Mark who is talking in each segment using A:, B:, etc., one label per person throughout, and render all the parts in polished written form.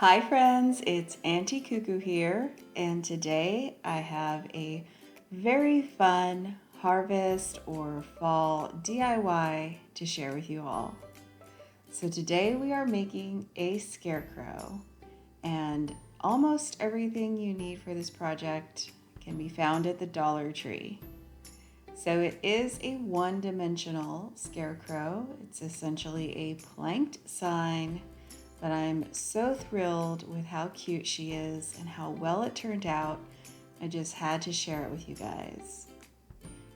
A: Hi friends, it's Auntie Cuckoo here, and today I have a very fun harvest or fall DIY to share with you all. So today we are making a scarecrow, and almost everything you need for this project can be found at the Dollar Tree. So it is a one-dimensional scarecrow. It's essentially a planked sign, but I'm so thrilled with how cute she is and how well it turned out. I just had to share it with you guys.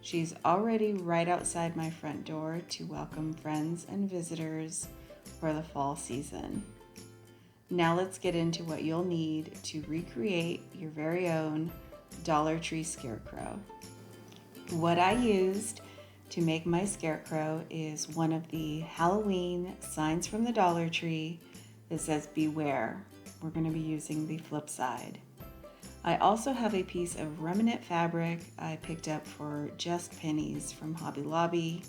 A: She's already right outside my front door to welcome friends and visitors for the fall season. Now let's get into what you'll need to recreate your very own Dollar Tree scarecrow. What I used to make my scarecrow is one of the Halloween signs from the Dollar Tree that says beware. We're going to be using the flip side. I also have a piece of remnant fabric I picked up for just pennies from Hobby Lobby,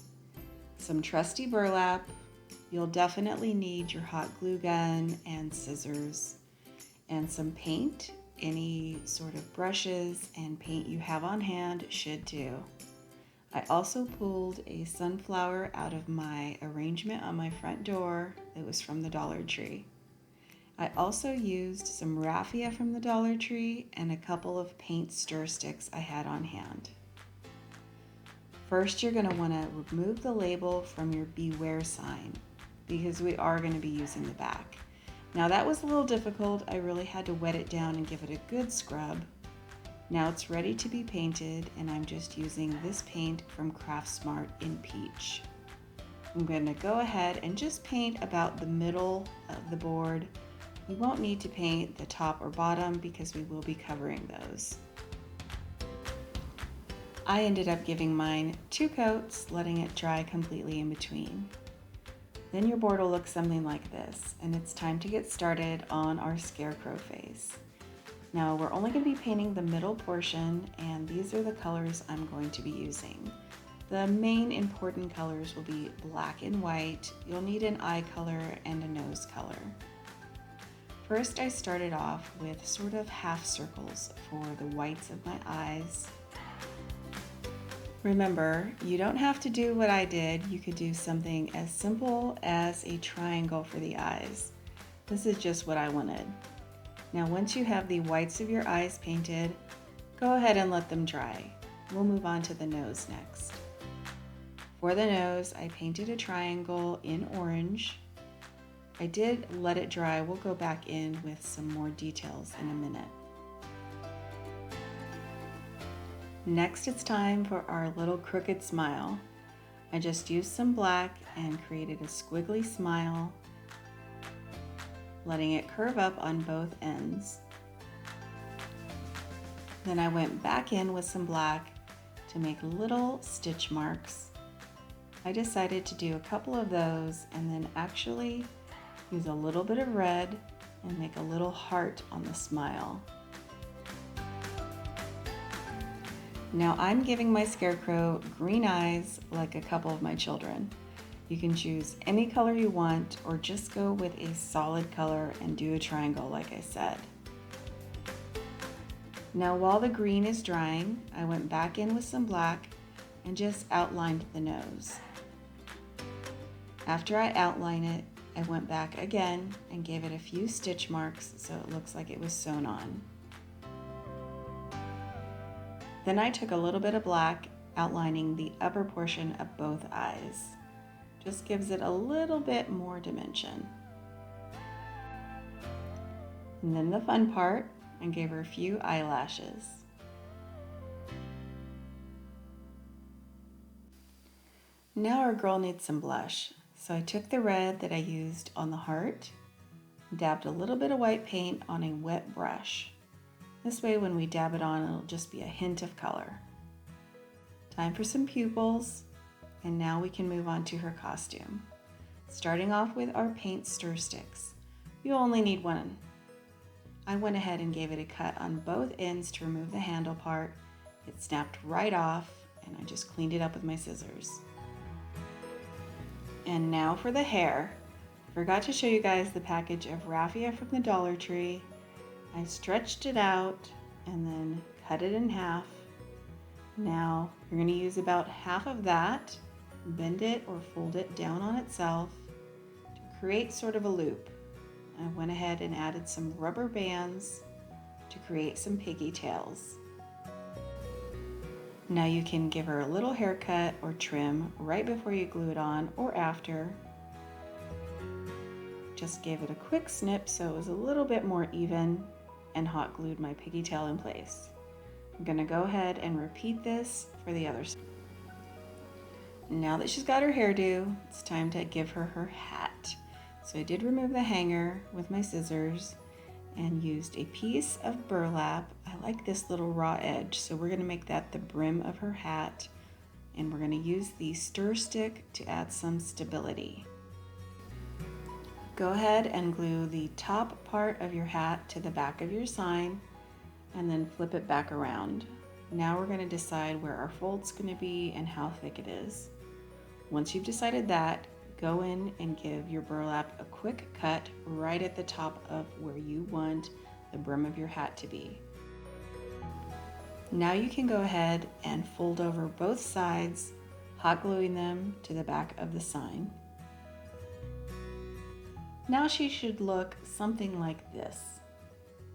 A: some trusty burlap. You'll definitely need your hot glue gun and scissors, and some paint. Any sort of brushes and paint you have on hand should do. I also pulled a sunflower out of my arrangement on my front door that was from the Dollar Tree. I also used some raffia from the Dollar Tree and a couple of paint stir sticks I had on hand. First, you're going to want to remove the label from your beware sign because we are going to be using the back. Now that was a little difficult. I really had to wet it down and give it a good scrub. Now it's ready to be painted, and I'm just using this paint from Craftsmart in Peach. I'm going to go ahead and just paint about the middle of the board. You won't need to paint the top or bottom because we will be covering those. I ended up giving mine 2 coats, letting it dry completely in between. Then your board will look something like this, and it's time to get started on our scarecrow face. Now we're only going to be painting the middle portion, and these are the colors I'm going to be using. The main important colors will be black and white. You'll need an eye color and a nose color. First, I started off with sort of half circles for the whites of my eyes. Remember, you don't have to do what I did. You could do something as simple as a triangle for the eyes. This is just what I wanted. Now, once you have the whites of your eyes painted, go ahead and let them dry. We'll move on to the nose next. For the nose, I painted a triangle in orange. I did let it dry. We'll go back in with some more details in a minute. Next, it's time for our little crooked smile. I just used some black and created a squiggly smile, letting it curve up on both ends. Then I went back in with some black to make little stitch marks. I decided to do a couple of those and then actually use a little bit of red and make a little heart on the smile. Now I'm giving my scarecrow green eyes like a couple of my children. You can choose any color you want or just go with a solid color and do a triangle like I said. Now while the green is drying, I went back in with some black and just outlined the nose. After I outlined it, I went back again and gave it a few stitch marks so it looks like it was sewn on. Then I took a little bit of black, outlining the upper portion of both eyes. Just gives it a little bit more dimension. And then the fun part, I gave her a few eyelashes. Now our girl needs some blush. So I took the red that I used on the heart, dabbed a little bit of white paint on a wet brush. This way when we dab it on, it'll just be a hint of color. Time for some pupils, and now we can move on to her costume. Starting off with our paint stir sticks. You only need one. I went ahead and gave it a cut on both ends to remove the handle part. It snapped right off, and I just cleaned it up with my scissors. And now for the hair. Forgot to show you guys the package of raffia from the Dollar Tree. I stretched it out and then cut it in half. Now you're going to use about half of that, bend it or fold it down on itself to create sort of a loop. I went ahead and added some rubber bands to create some piggy tails. Now you can give her a little haircut or trim right before you glue it on or after. Just gave it a quick snip so it was a little bit more even and hot glued my piggy tail in place. I'm gonna go ahead and repeat this for the other side. Now that she's got her hairdo, it's time to give her her hat. So I did remove the hanger with my scissors and used a piece of burlap. I like this little raw edge, so we're gonna make that the brim of her hat, and we're gonna use the stir stick to add some stability. Go ahead and glue the top part of your hat to the back of your sign and then flip it back around. Now we're gonna decide where our fold's gonna be and how thick it is. Once you've decided that, go in and give your burlap a quick cut right at the top of where you want the brim of your hat to be. Now you can go ahead and fold over both sides, hot gluing them to the back of the sign. Now she should look something like this.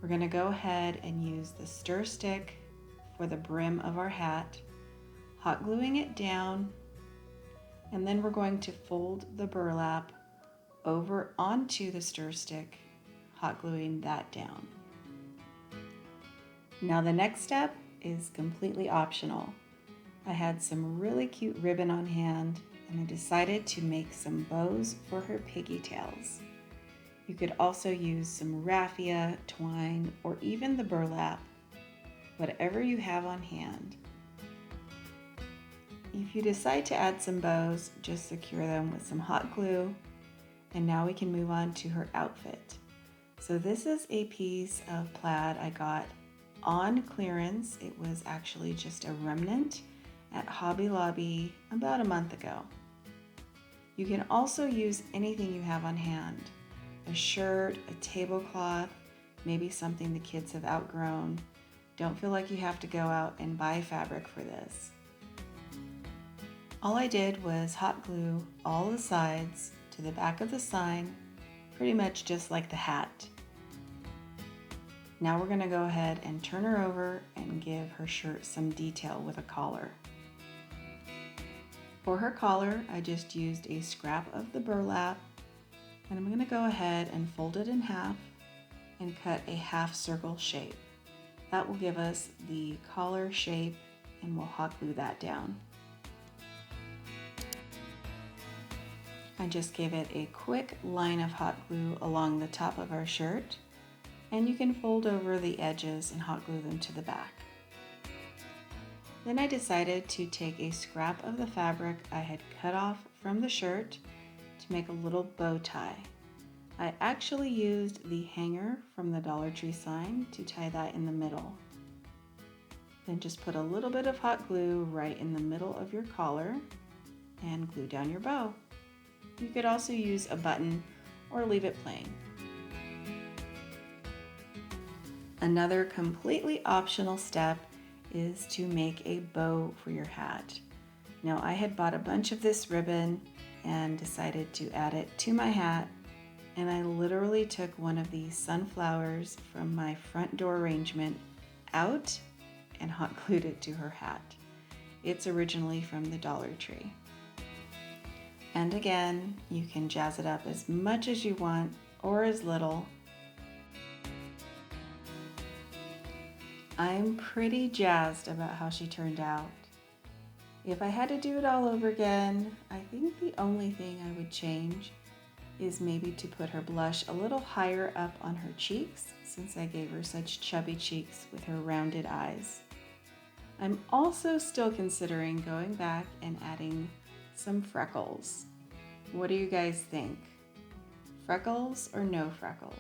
A: We're going to go ahead and use the stir stick for the brim of our hat, hot gluing it down, and then we're going to fold the burlap over onto the stir stick, hot gluing that down. Now the next step is completely optional. I had some really cute ribbon on hand and I decided to make some bows for her piggy tails. You could also use some raffia, twine, or even the burlap, whatever you have on hand. If you decide to add some bows, just secure them with some hot glue. And now we can move on to her outfit. So this is a piece of plaid I got on clearance. It was actually just a remnant at Hobby Lobby about a month ago. You can also use anything you have on hand. A shirt, a tablecloth, maybe something the kids have outgrown. Don't feel like you have to go out and buy fabric for this. All I did was hot glue all the sides to the back of the sign, pretty much just like the hat. Now we're going to go ahead and turn her over and give her shirt some detail with a collar. For her collar, I just used a scrap of the burlap, and I'm going to go ahead and fold it in half and cut a half circle shape. That will give us the collar shape, and we'll hot glue that down. I just gave it a quick line of hot glue along the top of our shirt, and you can fold over the edges and hot glue them to the back. Then I decided to take a scrap of the fabric I had cut off from the shirt to make a little bow tie. I actually used the hanger from the Dollar Tree sign to tie that in the middle. Then just put a little bit of hot glue right in the middle of your collar and glue down your bow. You could also use a button or leave it plain. Another completely optional step is to make a bow for your hat. Now I had bought a bunch of this ribbon and decided to add it to my hat, and I literally took one of these sunflowers from my front door arrangement out and hot glued it to her hat. It's originally from the Dollar Tree. And again, you can jazz it up as much as you want or as little. I'm pretty jazzed about how she turned out. If I had to do it all over again, I think the only thing I would change is maybe to put her blush a little higher up on her cheeks, since I gave her such chubby cheeks with her rounded eyes. I'm also still considering going back and adding some freckles. What do you guys think? Freckles or no freckles?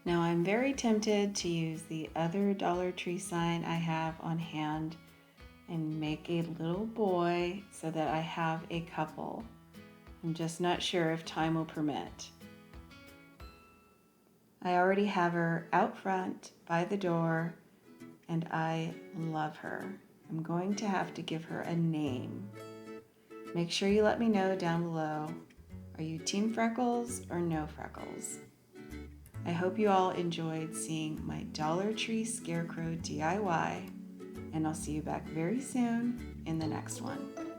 A: Now I'm very tempted to use the other Dollar Tree sign I have on hand and make a little boy so that I have a couple. I'm just not sure if time will permit. I already have her out front by the door, and I love her. I'm going to have to give her a name. Make sure you let me know down below. Are you Team Freckles or no Freckles? I hope you all enjoyed seeing my Dollar Tree Scarecrow DIY, and I'll see you back very soon in the next one.